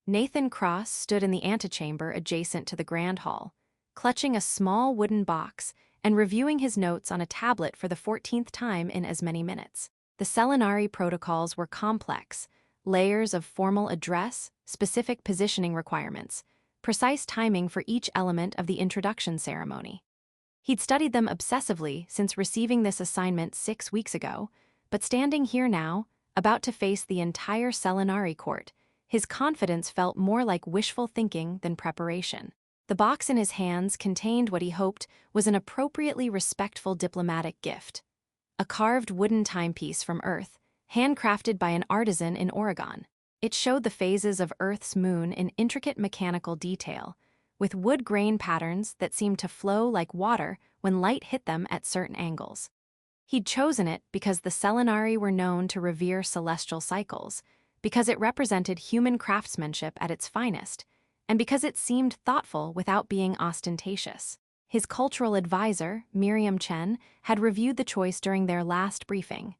Nathan Cross stood in the antechamber adjacent to the Grand Hall, clutching a small wooden box and reviewing his notes on a tablet for the 14th time in as many minutes. The Selenari protocols were complex, layers of formal address, specific positioning requirements, precise timing for each element of the introduction ceremony. He'd studied them obsessively since receiving this assignment 6 weeks ago, but standing here now, about to face the entire Selenari court, his confidence felt more like wishful thinking than preparation. The box in his hands contained what he hoped was an appropriately respectful diplomatic gift. A carved wooden timepiece from Earth, handcrafted by an artisan in Oregon. It showed the phases of Earth's moon in intricate mechanical detail, with wood grain patterns that seemed to flow like water when light hit them at certain angles. He'd chosen it because the Selenari were known to revere celestial cycles, because it represented human craftsmanship at its finest, and because it seemed thoughtful without being ostentatious. His cultural advisor, Miriam Chen, had reviewed the choice during their last briefing.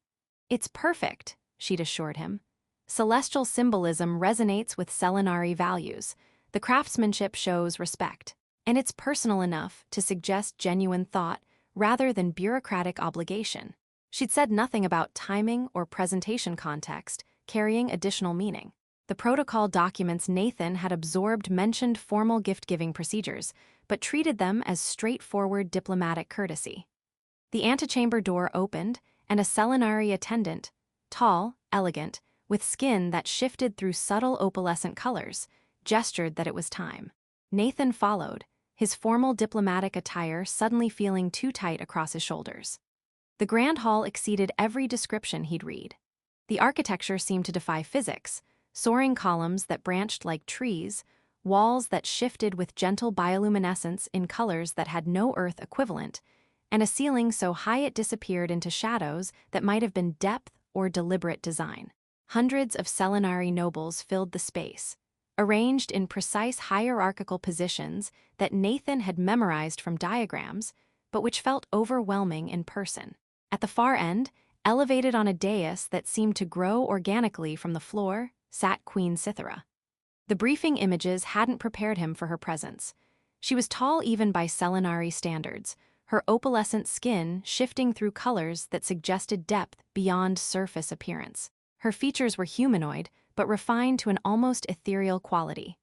"It's perfect," she'd assured him. "Celestial symbolism resonates with Selenari values. The craftsmanship shows respect, and it's personal enough to suggest genuine thought rather than bureaucratic obligation." She'd said nothing about timing or presentation context, carrying additional meaning. The protocol documents Nathan had absorbed mentioned formal gift-giving procedures, but treated them as straightforward diplomatic courtesy. The antechamber door opened, and a Selenari attendant, tall, elegant, with skin that shifted through subtle opalescent colors, gestured that it was time. Nathan followed, his formal diplomatic attire suddenly feeling too tight across his shoulders. The Grand Hall exceeded every description he'd read. The architecture seemed to defy physics, soaring columns that branched like trees, walls that shifted with gentle bioluminescence in colors that had no Earth equivalent, and a ceiling so high it disappeared into shadows that might have been depth or deliberate design. Hundreds of Selenari nobles filled the space, arranged in precise hierarchical positions that Nathan had memorized from diagrams, but which felt overwhelming in person. At the far end, elevated on a dais that seemed to grow organically from the floor, sat Queen Sythera. The briefing images hadn't prepared him for her presence. She was tall even by Selenari standards, her opalescent skin shifting through colors that suggested depth beyond surface appearance. Her features were humanoid, but refined to an almost ethereal quality.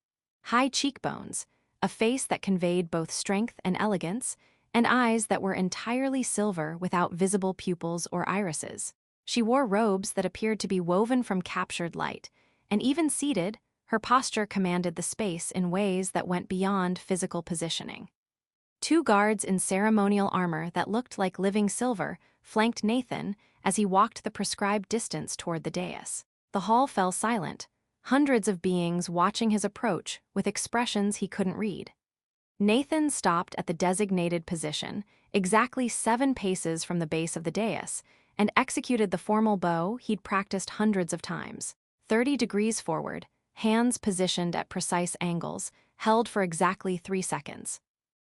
High cheekbones, a face that conveyed both strength and elegance, and eyes that were entirely silver without visible pupils or irises. She wore robes that appeared to be woven from captured light, and even seated, her posture commanded the space in ways that went beyond physical positioning. 2 guards in ceremonial armor that looked like living silver flanked Nathan as he walked the prescribed distance toward the dais. The hall fell silent, hundreds of beings watching his approach with expressions he couldn't read. Nathan stopped at the designated position, exactly 7 paces from the base of the dais, and executed the formal bow he'd practiced hundreds of times. 30 degrees forward, hands positioned at precise angles, held for exactly 3 seconds.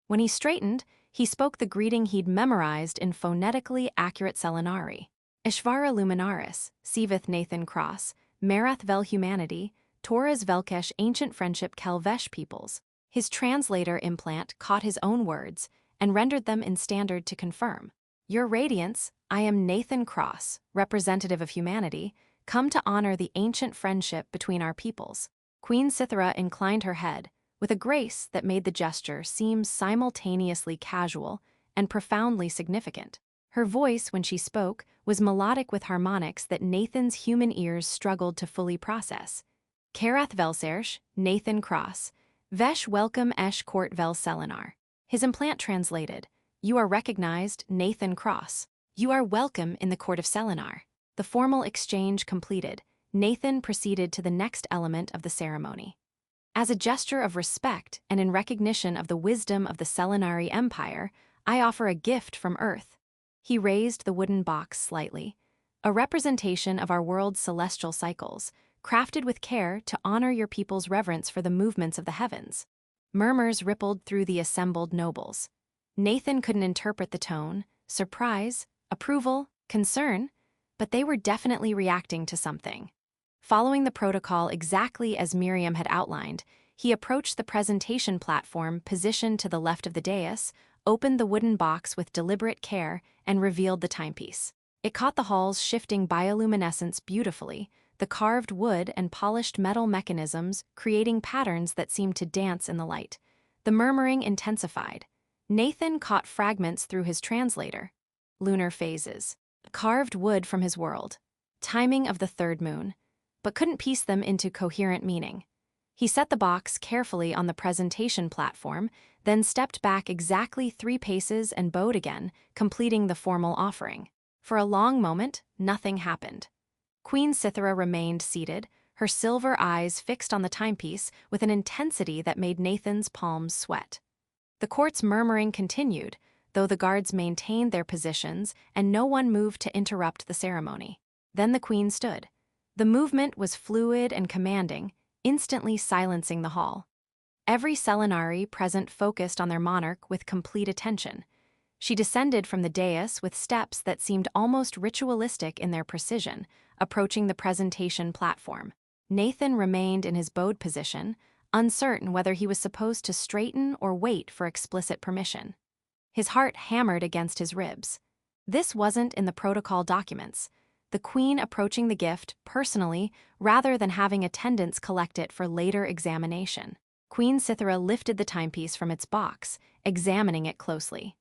When he straightened, he spoke the greeting he'd memorized in phonetically accurate Selenari. Ishvara luminaris, Sivith Nathan Cross, Merath vel humanity, Torres velkesh ancient friendship Kelvesh peoples. His translator implant caught his own words and rendered them in standard to confirm. "Your Radiance, I am Nathan Cross, representative of humanity, come to honor the ancient friendship between our peoples." Queen Sythera inclined her head, with a grace that made the gesture seem simultaneously casual and profoundly significant. Her voice, when she spoke, was melodic with harmonics that Nathan's human ears struggled to fully process. "Karath velsersh, Nathan Cross, Vesh welcome esh court vel Selenar." His implant translated, "You are recognized, Nathan Cross. You are welcome in the court of Selenar." The formal exchange completed, Nathan proceeded to the next element of the ceremony. "As a gesture of respect and in recognition of the wisdom of the Selenari Empire, I offer a gift from Earth." He raised the wooden box slightly, "A representation of our world's celestial cycles, crafted with care to honor your people's reverence for the movements of the heavens." Murmurs rippled through the assembled nobles. Nathan couldn't interpret the tone, surprise, approval, concern, but they were definitely reacting to something. Following the protocol exactly as Miriam had outlined, he approached the presentation platform positioned to the left of the dais, opened the wooden box with deliberate care, and revealed the timepiece. It caught the hall's shifting bioluminescence beautifully, the carved wood and polished metal mechanisms creating patterns that seemed to dance in the light. The murmuring intensified. Nathan caught fragments through his translator. Lunar phases. Carved wood from his world. Timing of the third moon. But couldn't piece them into coherent meaning. He set the box carefully on the presentation platform, then stepped back exactly 3 paces and bowed again, completing the formal offering. For a long moment, nothing happened. Queen Sythera remained seated, her silver eyes fixed on the timepiece with an intensity that made Nathan's palms sweat. The court's murmuring continued, though the guards maintained their positions and no one moved to interrupt the ceremony. Then the queen stood. The movement was fluid and commanding, instantly silencing the hall. Every Selenari present focused on their monarch with complete attention. She descended from the dais with steps that seemed almost ritualistic in their precision, approaching the presentation platform. Nathan remained in his bowed position, uncertain whether he was supposed to straighten or wait for explicit permission. His heart hammered against his ribs. This wasn't in the protocol documents. The queen approaching the gift personally rather than having attendants collect it for later examination. Queen Sythera lifted the timepiece from its box, examining it closely.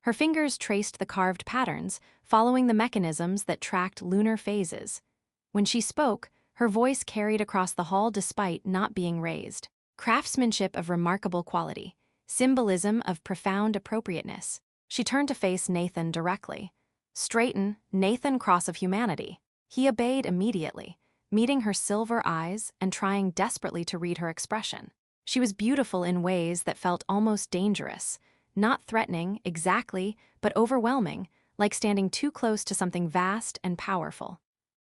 Her fingers traced the carved patterns, following the mechanisms that tracked lunar phases. When she spoke, her voice carried across the hall despite not being raised. Craftsmanship of remarkable quality, symbolism of profound appropriateness. She turned to face Nathan directly. Straighten, Nathan, cross of humanity. He obeyed immediately, meeting her silver eyes and trying desperately to read her expression. She was beautiful in ways that felt almost dangerous, not threatening exactly, but overwhelming, like standing too close to something vast and powerful.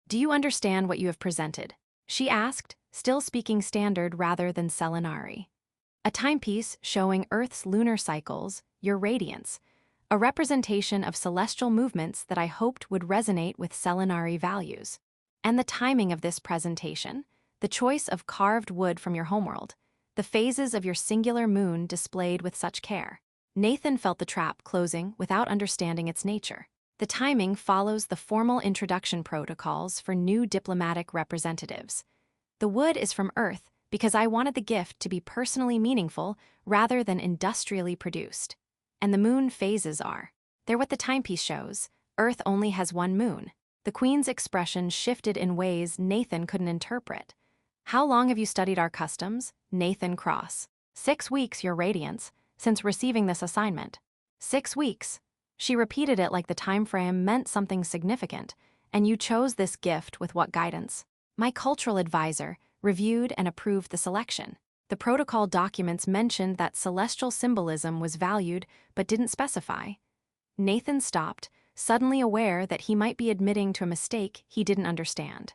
"Do you understand what you have presented?" she asked, still speaking standard rather than Selenari. "A timepiece showing Earth's lunar cycles, your radiance, a representation of celestial movements that I hoped would resonate with Selenari values. And the timing of this presentation, the choice of carved wood from your homeworld, the phases of your singular moon displayed with such care." Nathan felt the trap closing without understanding its nature. The timing follows the formal introduction protocols for new diplomatic representatives. The wood is from Earth because I wanted the gift to be personally meaningful rather than industrially produced. And the moon phases are. They're what the timepiece shows. Earth only has one moon. The queen's expression shifted in ways Nathan couldn't interpret. "How long have you studied our customs?" Nathan Cross. 6 weeks, your radiance, since receiving this assignment. 6 weeks. She repeated it like the time frame meant something significant. "And you chose this gift with what guidance?" "My cultural advisor reviewed and approved the selection. The protocol documents mentioned that celestial symbolism was valued but didn't specify." Nathan stopped, suddenly aware that he might be admitting to a mistake he didn't understand.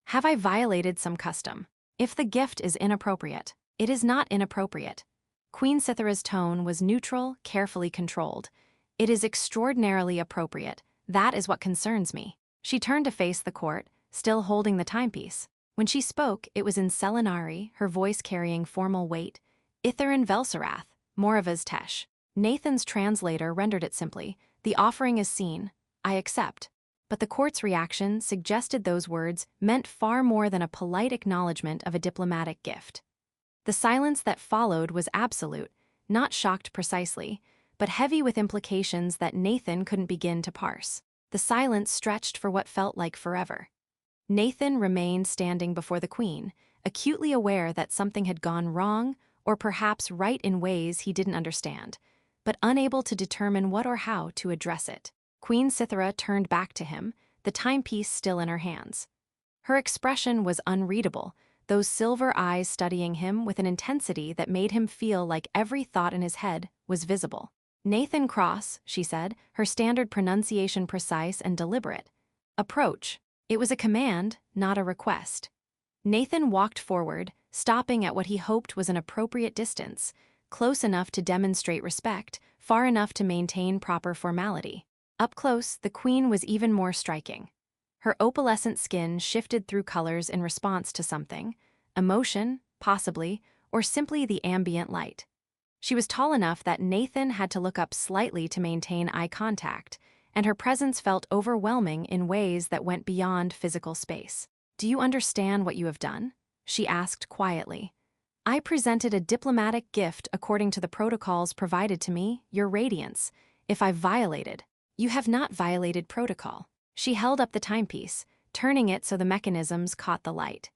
"Have I violated some custom? If the gift is inappropriate, it is not inappropriate." Queen Sythera's tone was neutral, carefully controlled. "It is extraordinarily appropriate. That is what concerns me." She turned to face the court, still holding the timepiece. When she spoke, it was in Selenari, her voice carrying formal weight. "Itherin Velsarath, moreth'var's tesh." Nathan's translator rendered it simply, "The offering is seen. I accept." But the court's reaction suggested those words meant far more than a polite acknowledgement of a diplomatic gift. The silence that followed was absolute, not shocked precisely, but heavy with implications that Nathan couldn't begin to parse. The silence stretched for what felt like forever. Nathan remained standing before the queen, acutely aware that something had gone wrong or perhaps right in ways he didn't understand, but unable to determine what or how to address it. Queen Sythera turned back to him, the timepiece still in her hands. Her expression was unreadable, those silver eyes studying him with an intensity that made him feel like every thought in his head was visible. "Nathan Cross," she said, her standard pronunciation precise and deliberate. "Approach." It was a command, not a request. Nathan walked forward, stopping at what he hoped was an appropriate distance, close enough to demonstrate respect, far enough to maintain proper formality. Up close, the queen was even more striking. Her opalescent skin shifted through colors in response to something, emotion, possibly, or simply the ambient light. She was tall enough that Nathan had to look up slightly to maintain eye contact, and her presence felt overwhelming in ways that went beyond physical space. "Do you understand what you have done?" she asked quietly. "I presented a diplomatic gift according to the protocols provided to me, your radiance. If I violated, you have not violated protocol." She held up the timepiece, turning it so the mechanisms caught the light.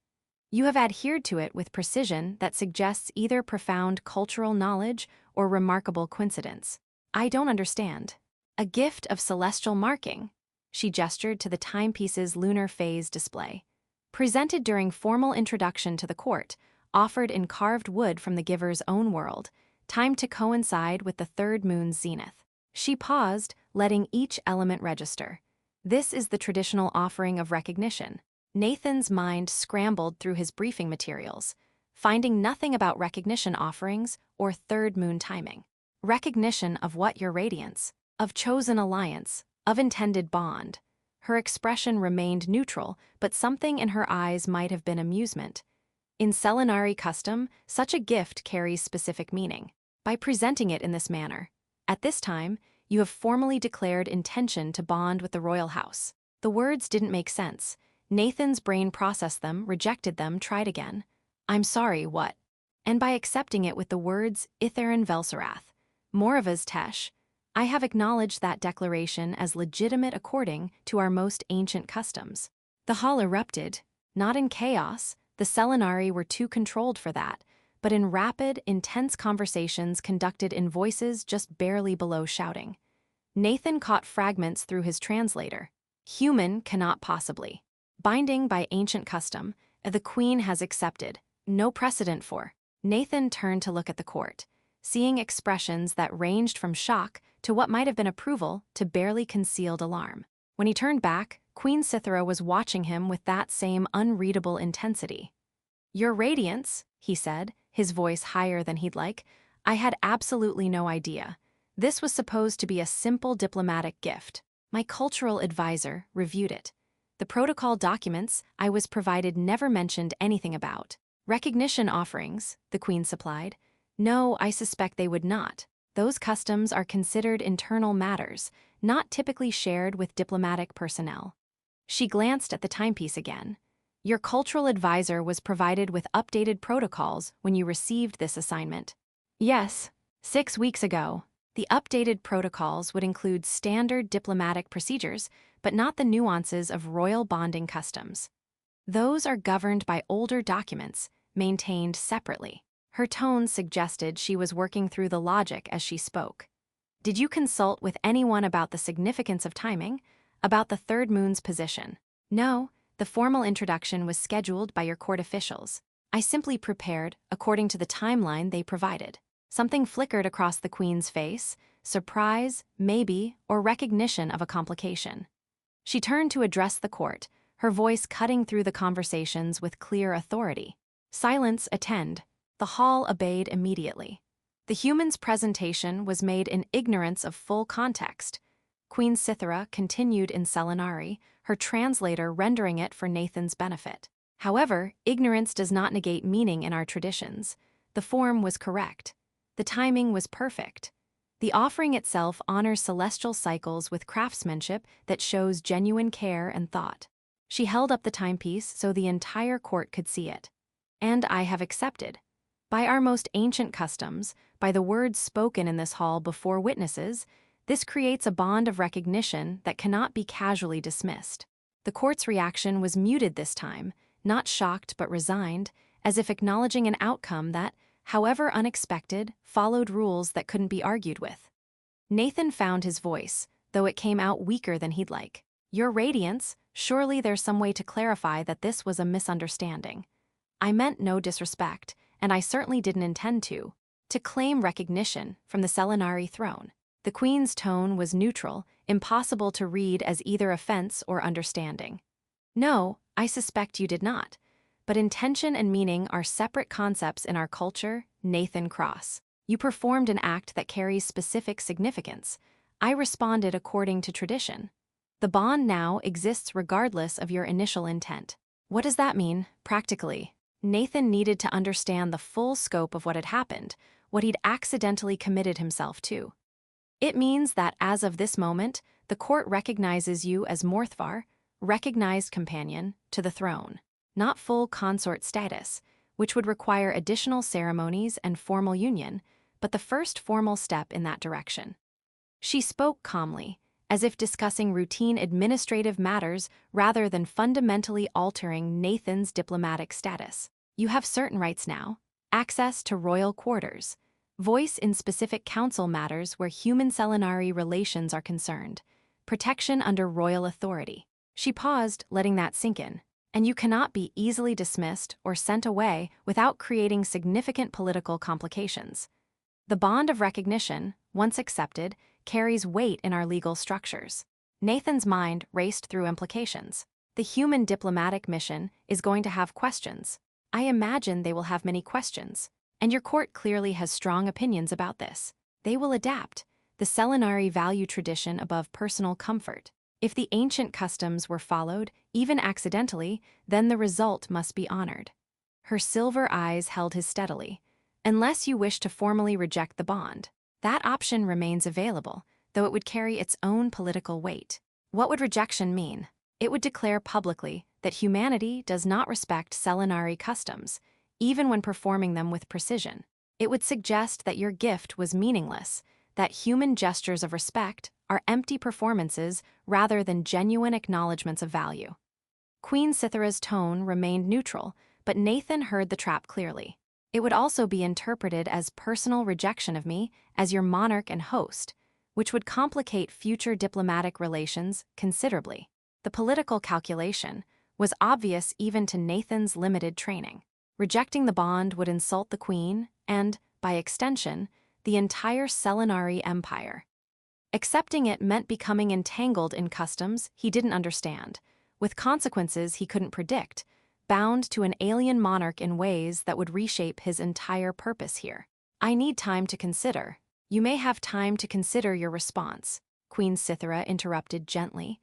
"You have adhered to it with precision that suggests either profound cultural knowledge or remarkable coincidence. I don't understand." "A gift of celestial marking." She gestured to the timepiece's lunar phase display. "Presented during formal introduction to the court, offered in carved wood from the giver's own world, timed to coincide with the third moon's zenith." She paused, letting each element register. "This is the traditional offering of recognition." Nathan's mind scrambled through his briefing materials, finding nothing about recognition offerings or third moon timing. Recognition of what, your radiance? Of chosen alliance, of intended bond. Her expression remained neutral, but something in her eyes might have been amusement. In Selenari custom, such a gift carries specific meaning. By presenting it in this manner, at this time, you have formally declared intention to bond with the royal house. The words didn't make sense. Nathan's brain processed them, rejected them, tried again. "I'm sorry, what?" And by accepting it with the words Itherin Velsarath, Moravas Tesh, "I have acknowledged that declaration as legitimate according to our most ancient customs." The hall erupted, not in chaos, the Selenari were too controlled for that, but in rapid, intense conversations conducted in voices just barely below shouting. Nathan caught fragments through his translator. "Human cannot possibly. Binding by ancient custom, the Queen has accepted. No precedent for." Nathan turned to look at the court, seeing expressions that ranged from shock to what might have been approval to barely concealed alarm. When he turned back, Queen Sythera was watching him with that same unreadable intensity. "Your radiance," he said, his voice higher than he'd like. "I had absolutely no idea. This was supposed to be a simple diplomatic gift. My cultural advisor reviewed it. The protocol documents I was provided never mentioned anything about recognition offerings," the Queen supplied. "No, I suspect they would not. Those customs are considered internal matters, not typically shared with diplomatic personnel." She glanced at the timepiece again. "Your cultural advisor was provided with updated protocols when you received this assignment." "Yes, 6 weeks ago." The updated protocols would include standard diplomatic procedures, but not the nuances of royal bonding customs. Those are governed by older documents, maintained separately. Her tone suggested she was working through the logic as she spoke. "Did you consult with anyone about the significance of timing? About the third moon's position?" "No, the formal introduction was scheduled by your court officials. I simply prepared according to the timeline they provided." Something flickered across the Queen's face, surprise, maybe, or recognition of a complication. She turned to address the court, her voice cutting through the conversations with clear authority. "Silence attend." The hall obeyed immediately. The human's presentation was made in ignorance of full context. Queen Sythera continued in Selenari, her translator rendering it for Nathan's benefit. "However, ignorance does not negate meaning in our traditions. The form was correct. The timing was perfect. The offering itself honors celestial cycles with craftsmanship that shows genuine care and thought." She held up the timepiece so the entire court could see it. "And I have accepted. By our most ancient customs, by the words spoken in this hall before witnesses, this creates a bond of recognition that cannot be casually dismissed." The court's reaction was muted this time, not shocked but resigned, as if acknowledging an outcome that, however unexpected, followed rules that couldn't be argued with. Nathan found his voice, though it came out weaker than he'd like. "Your radiance, surely there's some way to clarify that this was a misunderstanding. I meant no disrespect, and I certainly didn't intend to claim recognition from the Selenari throne." The Queen's tone was neutral, impossible to read as either offense or understanding. "No, I suspect you did not. But intention and meaning are separate concepts in our culture, Nathan Cross. You performed an act that carries specific significance. I responded according to tradition." The bond now exists regardless of your initial intent. What does that mean, practically? Nathan needed to understand the full scope of what had happened, what he'd accidentally committed himself to. It means that as of this moment, the court recognizes you as moreth'var, recognized companion, to the throne, not full consort status, which would require additional ceremonies and formal union, but the first formal step in that direction. She spoke calmly, as if discussing routine administrative matters rather than fundamentally altering Nathan's diplomatic status. You have certain rights now: access to royal quarters, voice in specific council matters where human Selenari relations are concerned, protection under royal authority. She paused, letting that sink in. And you cannot be easily dismissed or sent away without creating significant political complications. The bond of recognition, once accepted, carries weight in our legal structures. Nathan's mind raced through implications. The human diplomatic mission is going to have questions. I imagine they will have many questions. And your court clearly has strong opinions about this. They will adapt. The Selenari value tradition above personal comfort. If the ancient customs were followed, even accidentally, then the result must be honored. Her silver eyes held his steadily. Unless you wish to formally reject the bond, that option remains available, though it would carry its own political weight. What would rejection mean? It would declare publicly that humanity does not respect Selenari customs, even when performing them with precision. It would suggest that your gift was meaningless, that human gestures of respect are empty performances rather than genuine acknowledgments of value. Queen Sythera's tone remained neutral, but Nathan heard the trap clearly. It would also be interpreted as personal rejection of me as your monarch and host, which would complicate future diplomatic relations considerably. The political calculation was obvious even to Nathan's limited training. Rejecting the bond would insult the queen and, by extension, the entire Selenari empire. Accepting it meant becoming entangled in customs he didn't understand, with consequences he couldn't predict, bound to an alien monarch in ways that would reshape his entire purpose here. I need time to consider. You may have time to consider your response, Queen Sythera interrupted gently,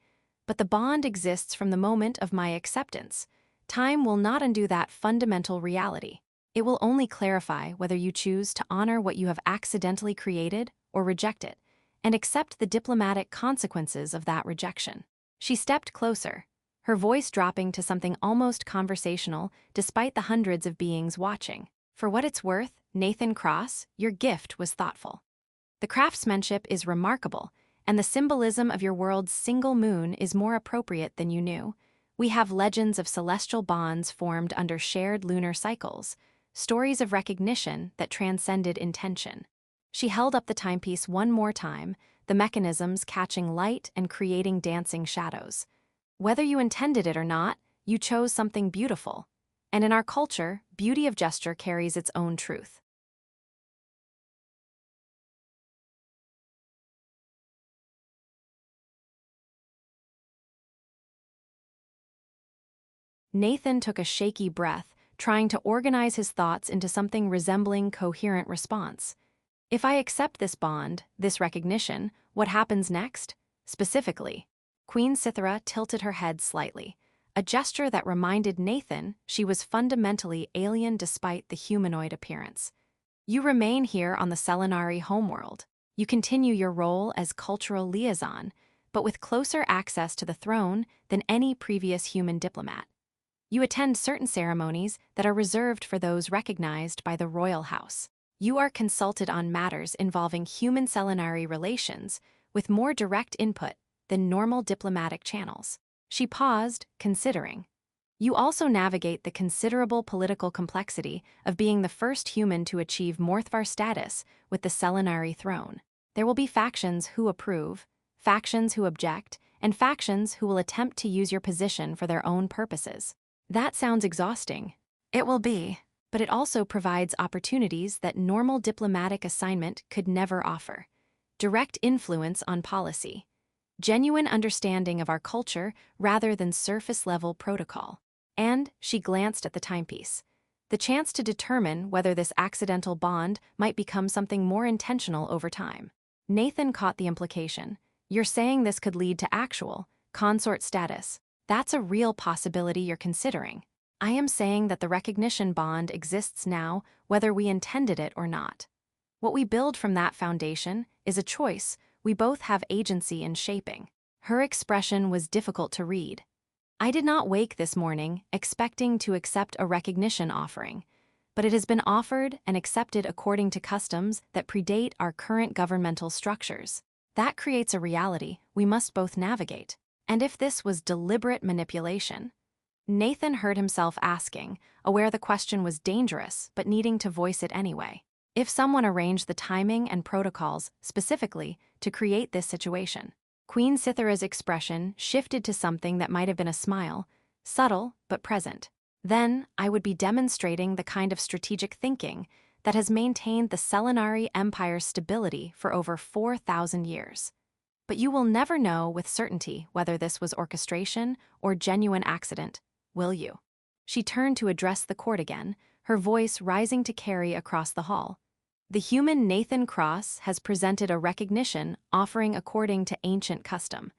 but the bond exists from the moment of my acceptance. Time will not undo that fundamental reality. It will only clarify whether you choose to honor what you have accidentally created or reject it, and accept the diplomatic consequences of that rejection. She stepped closer, her voice dropping to something almost conversational despite the hundreds of beings watching. For what it's worth, Nathan Cross, your gift was thoughtful. The craftsmanship is remarkable, and the symbolism of your world's single moon is more appropriate than you knew. We have legends of celestial bonds formed under shared lunar cycles, stories of recognition that transcended intention. She held up the timepiece one more time, the mechanisms catching light and creating dancing shadows. Whether you intended it or not, you chose something beautiful. And in our culture, beauty of gesture carries its own truth. Nathan took a shaky breath, trying to organize his thoughts into something resembling coherent response. If I accept this bond, this recognition, what happens next? Specifically, Queen Sythera tilted her head slightly, a gesture that reminded Nathan she was fundamentally alien despite the humanoid appearance. You remain here on the Selenari homeworld. You continue your role as cultural liaison, but with closer access to the throne than any previous human diplomat. You attend certain ceremonies that are reserved for those recognized by the royal house. You are consulted on matters involving human Selenari relations with more direct input than normal diplomatic channels. She paused, considering. You also navigate the considerable political complexity of being the first human to achieve moreth'var status with the Selenari throne. There will be factions who approve, factions who object, and factions who will attempt to use your position for their own purposes. That sounds exhausting. It will be, but it also provides opportunities that normal diplomatic assignment could never offer. Direct influence on policy. Genuine understanding of our culture rather than surface-level protocol. And she glanced at the timepiece. The chance to determine whether this accidental bond might become something more intentional over time. Nathan caught the implication. You're saying this could lead to actual, consort status. That's a real possibility you're considering. I am saying that the recognition bond exists now, whether we intended it or not. What we build from that foundation is a choice we both have agency in shaping. Her expression was difficult to read. I did not wake this morning expecting to accept a recognition offering, but it has been offered and accepted according to customs that predate our current governmental structures. That creates a reality we must both navigate. And if this was deliberate manipulation? Nathan heard himself asking, aware the question was dangerous but needing to voice it anyway. If someone arranged the timing and protocols specifically to create this situation? Queen Sythera's expression shifted to something that might have been a smile, subtle but present. Then I would be demonstrating the kind of strategic thinking that has maintained the Selenari Empire's stability for over 4,000 years. But you will never know with certainty whether this was orchestration or genuine accident, will you? She turned to address the court again, her voice rising to carry across the hall. The human Nathan Cross has presented a recognition offering according to ancient custom.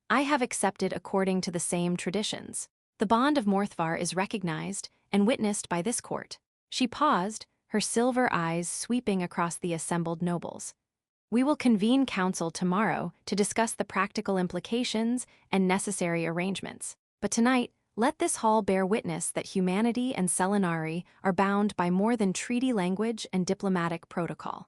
I have accepted according to the same traditions. The bond of moreth'var is recognized and witnessed by this court. She paused, her silver eyes sweeping across the assembled nobles. We will convene council tomorrow to discuss the practical implications and necessary arrangements. But tonight, let this hall bear witness that humanity and Selenari are bound by more than treaty language and diplomatic protocol.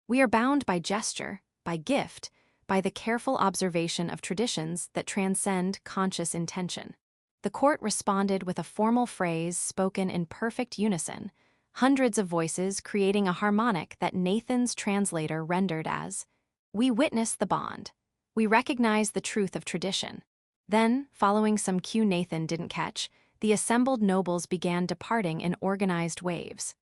We are bound by gesture, by gift, by the careful observation of traditions that transcend conscious intention. The court responded with a formal phrase spoken in perfect unison, hundreds of voices creating a harmonic that Nathan's translator rendered as, "We witness the bond. We recognize the truth of tradition." Then, following some cue Nathan didn't catch, the assembled nobles began departing in organized waves.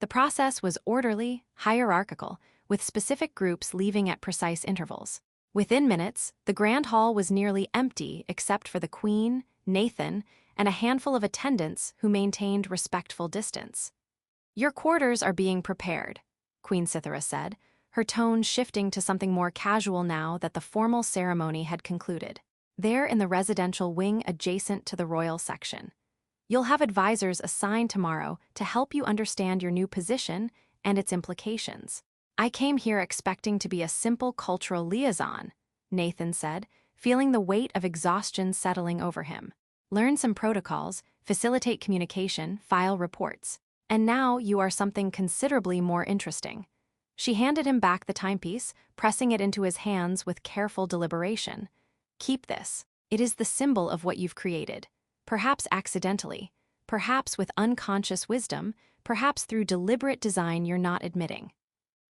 The process was orderly, hierarchical, with specific groups leaving at precise intervals. Within minutes, the grand hall was nearly empty except for the Queen, Nathan, and a handful of attendants who maintained respectful distance. "Your quarters are being prepared," Queen Sythera said, her tone shifting to something more casual now that the formal ceremony had concluded. "There in the residential wing adjacent to the royal section. You'll have advisors assigned tomorrow to help you understand your new position and its implications." "I came here expecting to be a simple cultural liaison," Nathan said, feeling the weight of exhaustion settling over him. "Learn some protocols, facilitate communication, file reports. And now you are something considerably more interesting." She handed him back the timepiece, pressing it into his hands with careful deliberation. "Keep this. It is the symbol of what you've created. Perhaps accidentally, perhaps with unconscious wisdom, perhaps through deliberate design you're not admitting.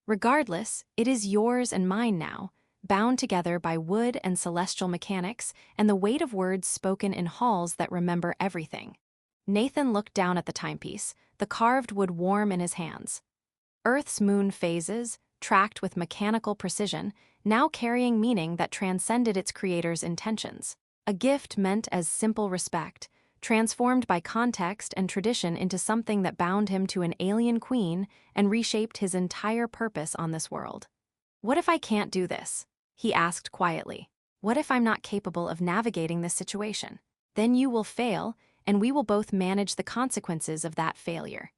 Regardless, it is yours and mine now, bound together by wood and celestial mechanics and the weight of words spoken in halls that remember everything." Nathan looked down at the timepiece, the carved wood warm in his hands. Earth's moon phases, tracked with mechanical precision, now carrying meaning that transcended its creator's intentions. A gift meant as simple respect, transformed by context and tradition into something that bound him to an alien queen and reshaped his entire purpose on this world. "What if I can't do this?" he asked quietly. "What if I'm not capable of navigating this situation? Then you will fail, and we will both manage the consequences of that failure."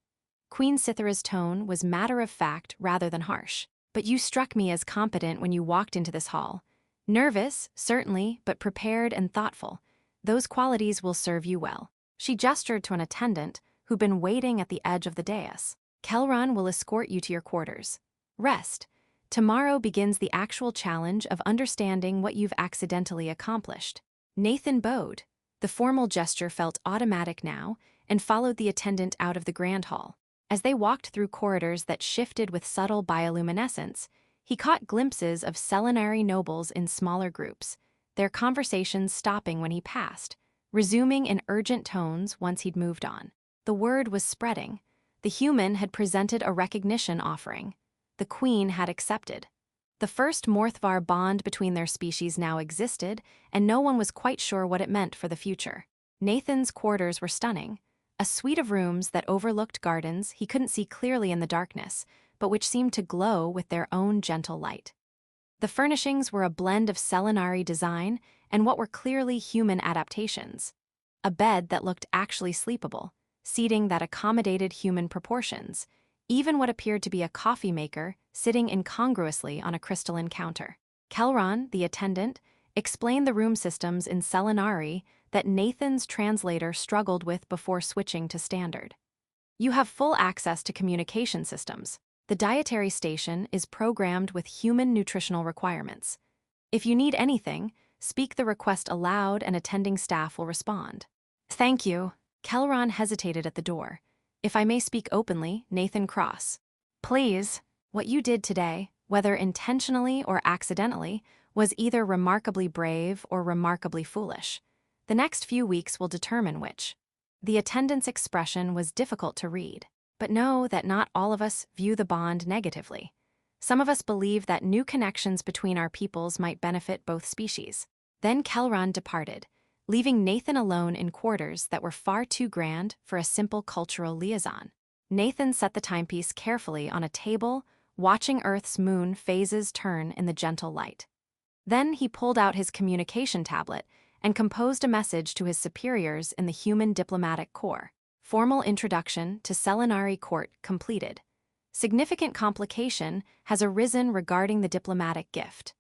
Queen Sythera's tone was matter-of-fact rather than harsh. "But you struck me as competent when you walked into this hall. Nervous, certainly, but prepared and thoughtful. Those qualities will serve you well." She gestured to an attendant who'd been waiting at the edge of the dais. "Kelron will escort you to your quarters. Rest. Tomorrow begins the actual challenge of understanding what you've accidentally accomplished." Nathan bowed. The formal gesture felt automatic now and followed the attendant out of the grand hall. As they walked through corridors that shifted with subtle bioluminescence, he caught glimpses of Selenari nobles in smaller groups, their conversations stopping when he passed, resuming in urgent tones once he'd moved on. The word was spreading. The human had presented a recognition offering. The queen had accepted. The first moreth'var bond between their species now existed, and no one was quite sure what it meant for the future. Nathan's quarters were stunning. A suite of rooms that overlooked gardens he couldn't see clearly in the darkness, but which seemed to glow with their own gentle light. The furnishings were a blend of Selenari design and what were clearly human adaptations. A bed that looked actually sleepable, seating that accommodated human proportions, even what appeared to be a coffee maker sitting incongruously on a crystalline counter. Kelron, the attendant, explained the room systems in Selenari that Nathan's translator struggled with before switching to standard. You have full access to communication systems. The dietary station is programmed with human nutritional requirements. If you need anything, speak the request aloud and attending staff will respond. Thank you. Kelron hesitated at the door. If I may speak openly, Nathan Cross. Please. What you did today, whether intentionally or accidentally, was either remarkably brave or remarkably foolish. The next few weeks will determine which. The attendant's expression was difficult to read, but know that not all of us view the bond negatively. Some of us believe that new connections between our peoples might benefit both species. Then Kelron departed, leaving Nathan alone in quarters that were far too grand for a simple cultural liaison. Nathan set the timepiece carefully on a table, watching Earth's moon phases turn in the gentle light. Then he pulled out his communication tablet and composed a message to his superiors in the human diplomatic corps. Formal introduction to Selenari court completed. Significant complication has arisen regarding the diplomatic gift.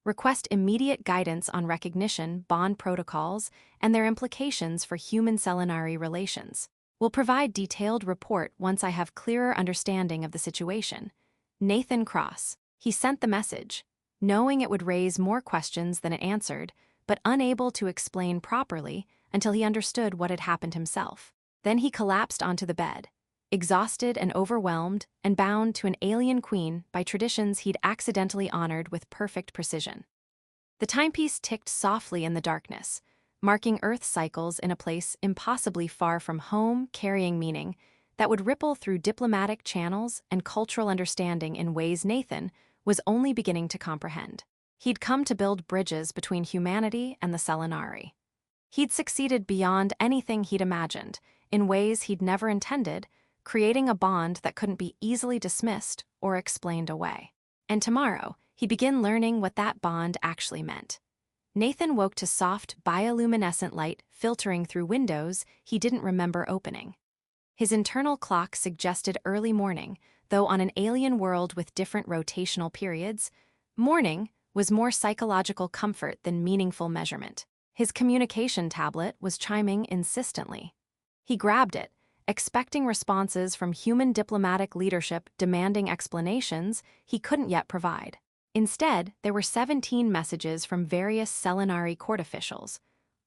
Request immediate guidance on recognition, bond protocols, and their implications for human-Selenari relations. Will provide detailed report once I have clearer understanding of the situation. Nathan Cross. He sent the message, knowing it would raise more questions than it answered, but unable to explain properly until he understood what had happened himself. Then he collapsed onto the bed, exhausted and overwhelmed and bound to an alien queen by traditions he'd accidentally honored with perfect precision. The timepiece ticked softly in the darkness, marking Earth cycles in a place impossibly far from home, carrying meaning that would ripple through diplomatic channels and cultural understanding in ways Nathan was only beginning to comprehend. He'd come to build bridges between humanity and the Selenari. He'd succeeded beyond anything he'd imagined, in ways he'd never intended, creating a bond that couldn't be easily dismissed or explained away. And tomorrow, he'd begin learning what that bond actually meant. Nathan woke to soft, bioluminescent light filtering through windows he didn't remember opening. His internal clock suggested early morning, though on an alien world with different rotational periods, morning was more psychological comfort than meaningful measurement. His communication tablet was chiming insistently. He grabbed it, expecting responses from human diplomatic leadership demanding explanations he couldn't yet provide. Instead, there were 17 messages from various Selenari court officials,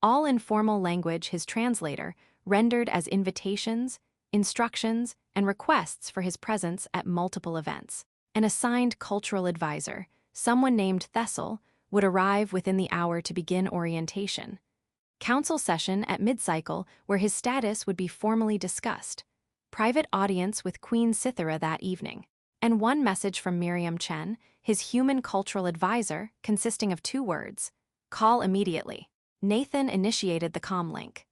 all in formal language his translator rendered as invitations, instructions, and requests for his presence at multiple events. An assigned cultural advisor, someone named Thessel, would arrive within the hour to begin orientation. Council session at mid-cycle where his status would be formally discussed. Private audience with Queen Sythera that evening. And one message from Miriam Chen, his human cultural advisor, consisting of 2 words. Call immediately. Nathan initiated the comm link.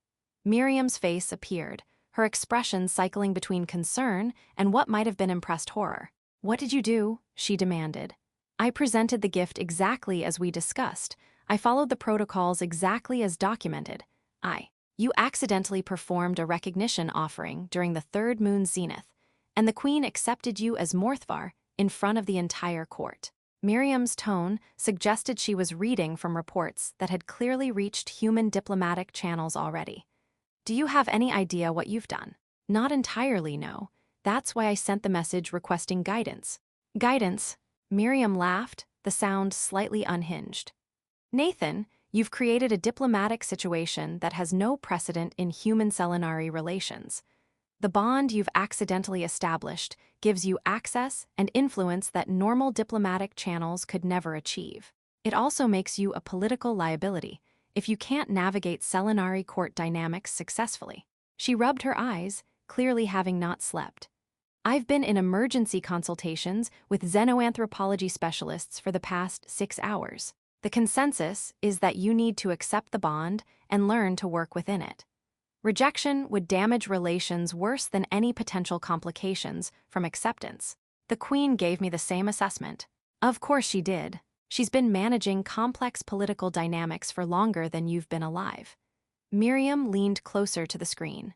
Miriam's face appeared, her expression cycling between concern and what might have been impressed horror. What did you do? She demanded. I presented the gift exactly as we discussed. I followed the protocols exactly as documented. You accidentally performed a recognition offering during the 3rd moon's zenith, and the queen accepted you as moreth'var in front of the entire court. Miriam's tone suggested she was reading from reports that had clearly reached human diplomatic channels already. Do you have any idea what you've done? Not entirely, no. That's why I sent the message requesting guidance. Guidance? Miriam laughed, the sound slightly unhinged. Nathan, you've created a diplomatic situation that has no precedent in human-Selenari relations. The bond you've accidentally established gives you access and influence that normal diplomatic channels could never achieve. It also makes you a political liability if you can't navigate Selenari court dynamics successfully. She rubbed her eyes, clearly having not slept. I've been in emergency consultations with xenoanthropology specialists for the past 6 hours. The consensus is that you need to accept the bond and learn to work within it. Rejection would damage relations worse than any potential complications from acceptance. The Queen gave me the same assessment. Of course she did. She's been managing complex political dynamics for longer than you've been alive. Miriam leaned closer to the screen.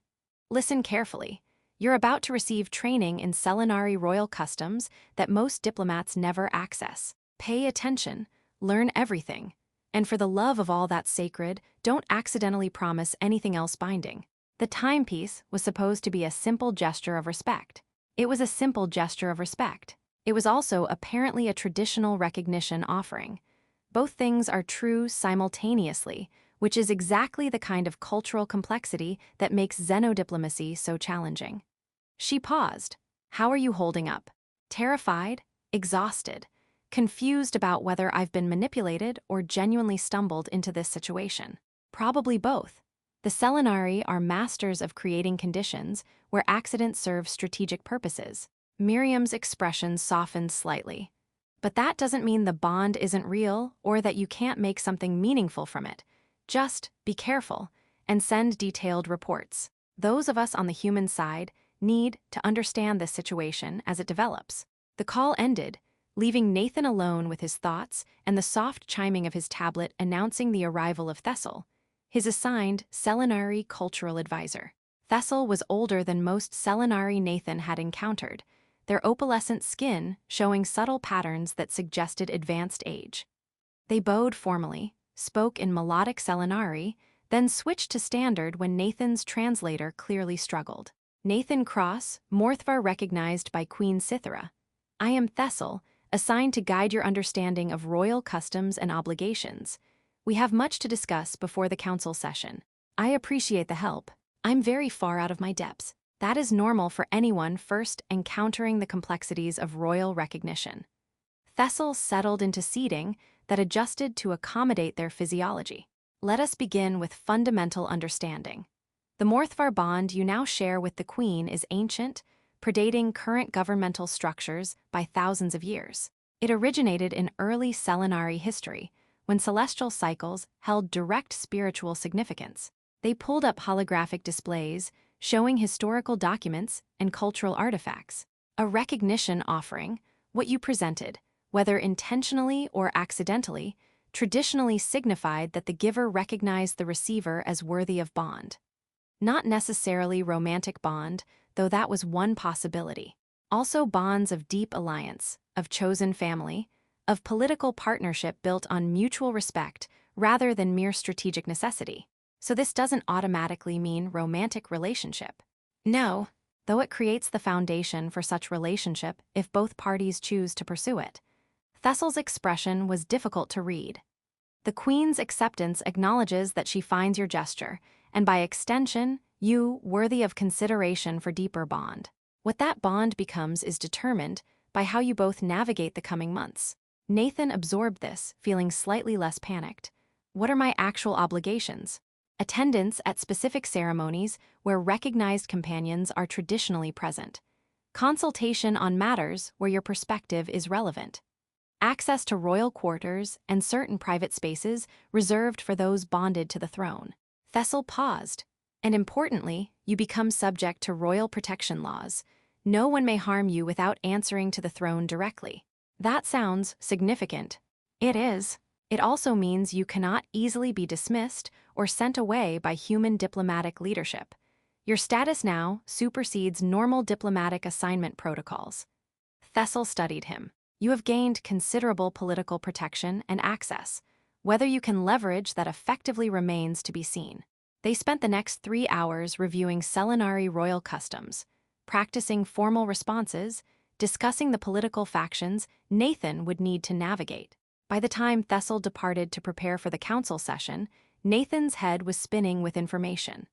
Listen carefully. You're about to receive training in Selenari royal customs that most diplomats never access. Pay attention, learn everything, and for the love of all that's sacred, don't accidentally promise anything else binding. The timepiece was supposed to be a simple gesture of respect. It was a simple gesture of respect. It was also apparently a traditional recognition offering. Both things are true simultaneously, which is exactly the kind of cultural complexity that makes xenodiplomacy so challenging. She paused. How are you holding up? Terrified? Exhausted? Confused about whether I've been manipulated or genuinely stumbled into this situation? Probably both. The Selenari are masters of creating conditions where accidents serve strategic purposes. Miriam's expression softened slightly. But that doesn't mean the bond isn't real or that you can't make something meaningful from it. Just be careful and send detailed reports. Those of us on the human side need to understand this situation as it develops. The call ended, leaving Nathan alone with his thoughts and the soft chiming of his tablet announcing the arrival of Thessal, his assigned Selenari cultural advisor. Thessal was older than most Selenari Nathan had encountered, their opalescent skin showing subtle patterns that suggested advanced age. They bowed formally, spoke in melodic Selenari, then switched to standard when Nathan's translator clearly struggled. Nathan Cross, moreth'var recognized by Queen Sythera. I am Thessal, assigned to guide your understanding of royal customs and obligations. We have much to discuss before the council session. I appreciate the help. I'm very far out of my depths. That is normal for anyone first encountering the complexities of royal recognition. Thessal settled into seating that adjusted to accommodate their physiology. Let us begin with fundamental understanding. The moreth'var bond you now share with the Queen is ancient, predating current governmental structures by thousands of years. It originated in early Selenari history, when celestial cycles held direct spiritual significance. They pulled up holographic displays, showing historical documents and cultural artifacts. A recognition offering, what you presented, whether intentionally or accidentally, traditionally signified that the giver recognized the receiver as worthy of bond. Not necessarily romantic bond, though that was one possibility. Also bonds of deep alliance, of chosen family, of political partnership built on mutual respect rather than mere strategic necessity. So this doesn't automatically mean romantic relationship. No, though it creates the foundation for such relationship if both parties choose to pursue it. Thessal's expression was difficult to read. The Queen's acceptance acknowledges that she finds your gesture, and by extension, you worthy of consideration for deeper bond. What that bond becomes is determined by how you both navigate the coming months. Nathan absorbed this, feeling slightly less panicked. What are my actual obligations? Attendance at specific ceremonies where recognized companions are traditionally present. Consultation on matters where your perspective is relevant. Access to royal quarters and certain private spaces reserved for those bonded to the throne. Thessal paused. And importantly, you become subject to royal protection laws. No one may harm you without answering to the throne directly. That sounds significant. It is. It also means you cannot easily be dismissed or sent away by human diplomatic leadership. Your status now supersedes normal diplomatic assignment protocols. Thessal studied him. You have gained considerable political protection and access. Whether you can leverage that effectively remains to be seen. They spent the next 3 hours reviewing Selenari royal customs, practicing formal responses, discussing the political factions Nathan would need to navigate. By the time Thessal departed to prepare for the council session, Nathan's head was spinning with information.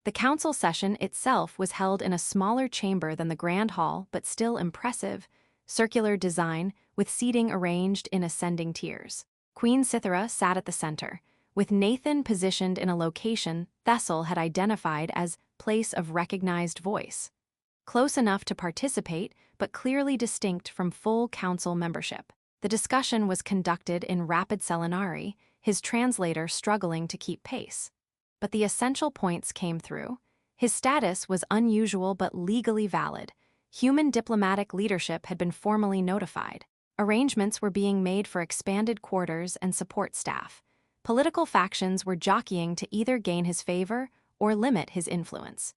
The council session itself was held in a smaller chamber than the grand hall, but still impressive, circular design with seating arranged in ascending tiers. Queen Sythera sat at the center, with Nathan positioned in a location Thessal had identified as place of recognized voice. Close enough to participate, but clearly distinct from full council membership. The discussion was conducted in rapid Selenari, his translator struggling to keep pace. But the essential points came through. His status was unusual but legally valid. Human diplomatic leadership had been formally notified. Arrangements were being made for expanded quarters and support staff. Political factions were jockeying to either gain his favor or limit his influence.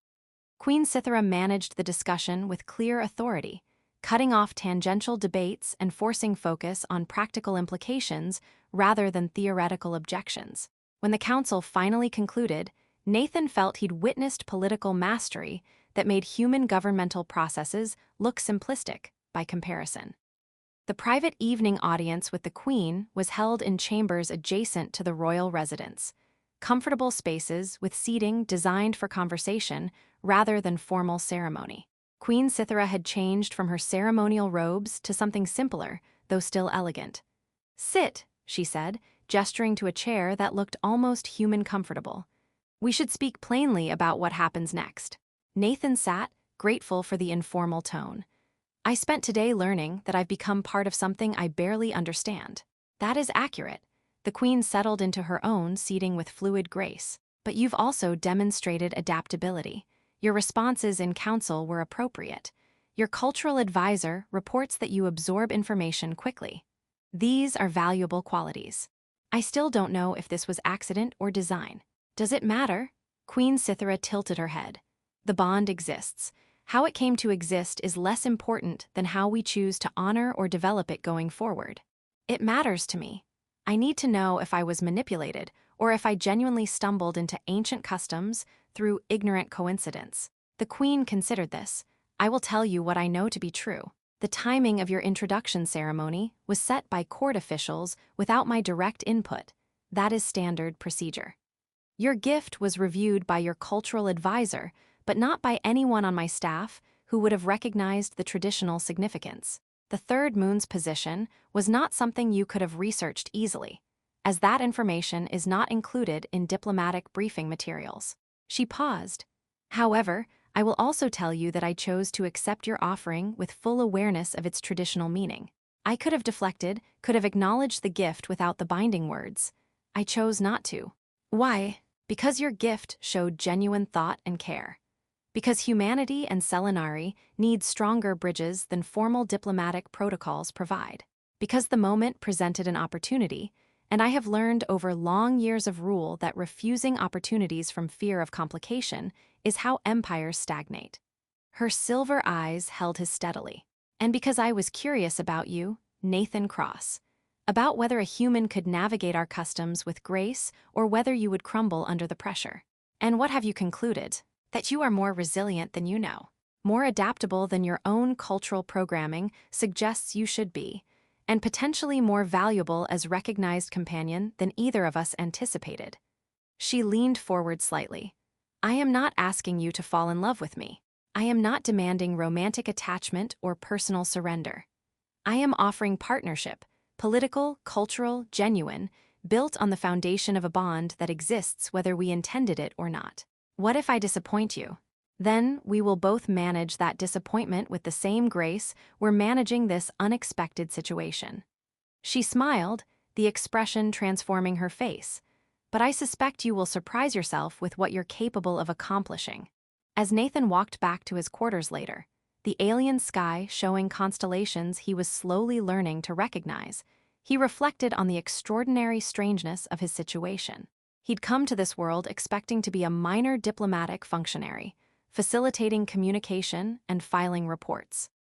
Queen Sythera managed the discussion with clear authority, cutting off tangential debates and forcing focus on practical implications rather than theoretical objections. When the council finally concluded, Nathan felt he'd witnessed political mastery that made human governmental processes look simplistic by comparison. The private evening audience with the Queen was held in chambers adjacent to the royal residence, comfortable spaces with seating designed for conversation rather than formal ceremony. Queen Sythera had changed from her ceremonial robes to something simpler, though still elegant. "Sit," she said, gesturing to a chair that looked almost human comfortable. "We should speak plainly about what happens next." Nathan sat, grateful for the informal tone. "I spent today learning that I've become part of something I barely understand." "That is accurate." The Queen settled into her own seating with fluid grace. "But you've also demonstrated adaptability. Your responses in council were appropriate. Your cultural advisor reports that you absorb information quickly. These are valuable qualities. I still don't know if this was accident or design." "Does it matter?" Queen Sythera tilted her head. "The bond exists. How it came to exist is less important than how we choose to honor or develop it going forward. It matters to me. I need to know if I was manipulated or if I genuinely stumbled into ancient customs through ignorant coincidence." The Queen considered this. "I will tell you what I know to be true. The timing of your introduction ceremony was set by court officials without my direct input. That is standard procedure. Your gift was reviewed by your cultural advisor, but not by anyone on my staff who would have recognized the traditional significance. The third moon's position was not something you could have researched easily, as that information is not included in diplomatic briefing materials." She paused. "However, I will also tell you that I chose to accept your offering with full awareness of its traditional meaning. I could have deflected, could have acknowledged the gift without the binding words. I chose not to." "Why?" "Because your gift showed genuine thought and care. Because humanity and Selenari need stronger bridges than formal diplomatic protocols provide. Because the moment presented an opportunity, and I have learned over long years of rule that refusing opportunities from fear of complication is how empires stagnate." Her silver eyes held his steadily. "And because I was curious about you, Nathan Cross. About whether a human could navigate our customs with grace or whether you would crumble under the pressure. And what have you concluded? That you are more resilient than you know. More adaptable than your own cultural programming suggests you should be, and potentially more valuable as recognized companion than either of us anticipated." She leaned forward slightly. "I am not asking you to fall in love with me. I am not demanding romantic attachment or personal surrender. I am offering partnership, political, cultural, genuine, built on the foundation of a bond that exists whether we intended it or not. What if I disappoint you? Then we will both manage that disappointment with the same grace we're managing this unexpected situation." She smiled, the expression transforming her face. "But I suspect you will surprise yourself with what you're capable of accomplishing." As Nathan walked back to his quarters later, the alien sky showing constellations he was slowly learning to recognize, he reflected on the extraordinary strangeness of his situation. He'd come to this world expecting to be a minor diplomatic functionary, facilitating communication and filing reports.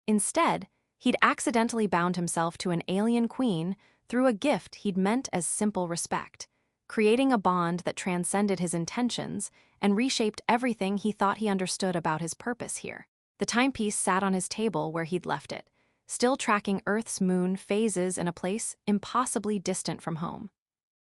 Instead, he'd accidentally bound himself to an alien queen through a gift he'd meant as simple respect, creating a bond that transcended his intentions and reshaped everything he thought he understood about his purpose here. The timepiece sat on his table where he'd left it, still tracking Earth's moon phases in a place impossibly distant from home.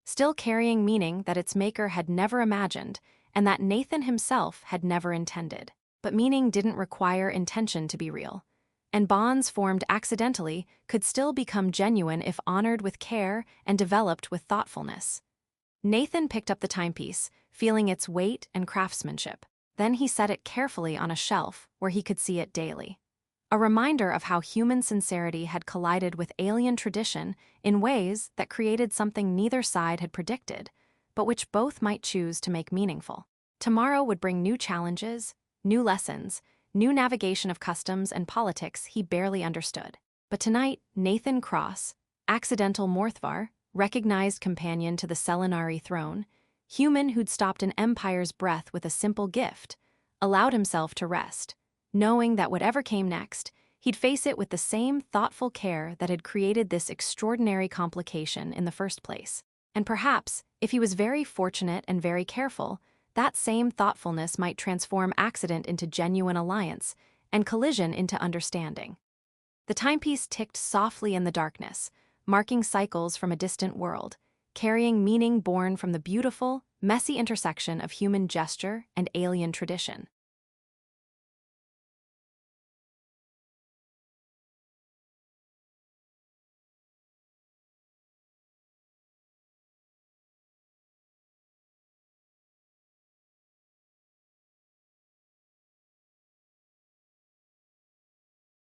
Still carrying meaning that its maker had never imagined and that Nathan himself had never intended. But meaning didn't require intention to be real, and bonds formed accidentally could still become genuine if honored with care and developed with thoughtfulness. Nathan picked up the timepiece, feeling its weight and craftsmanship. Then he set it carefully on a shelf where he could see it daily. A reminder of how human sincerity had collided with alien tradition in ways that created something neither side had predicted, but which both might choose to make meaningful. Tomorrow would bring new challenges, new lessons, new navigation of customs and politics he barely understood. But tonight, Nathan Cross, accidental moreth'var, recognized companion to the Selenari throne, human who'd stopped an empire's breath with a simple gift, allowed himself to rest, knowing that whatever came next, he'd face it with the same thoughtful care that had created this extraordinary complication in the first place. And perhaps, if he was very fortunate and very careful, that same thoughtfulness might transform accident into genuine alliance and collision into understanding. The timepiece ticked softly in the darkness, marking cycles from a distant world, carrying meaning born from the beautiful, messy intersection of human gesture and alien tradition.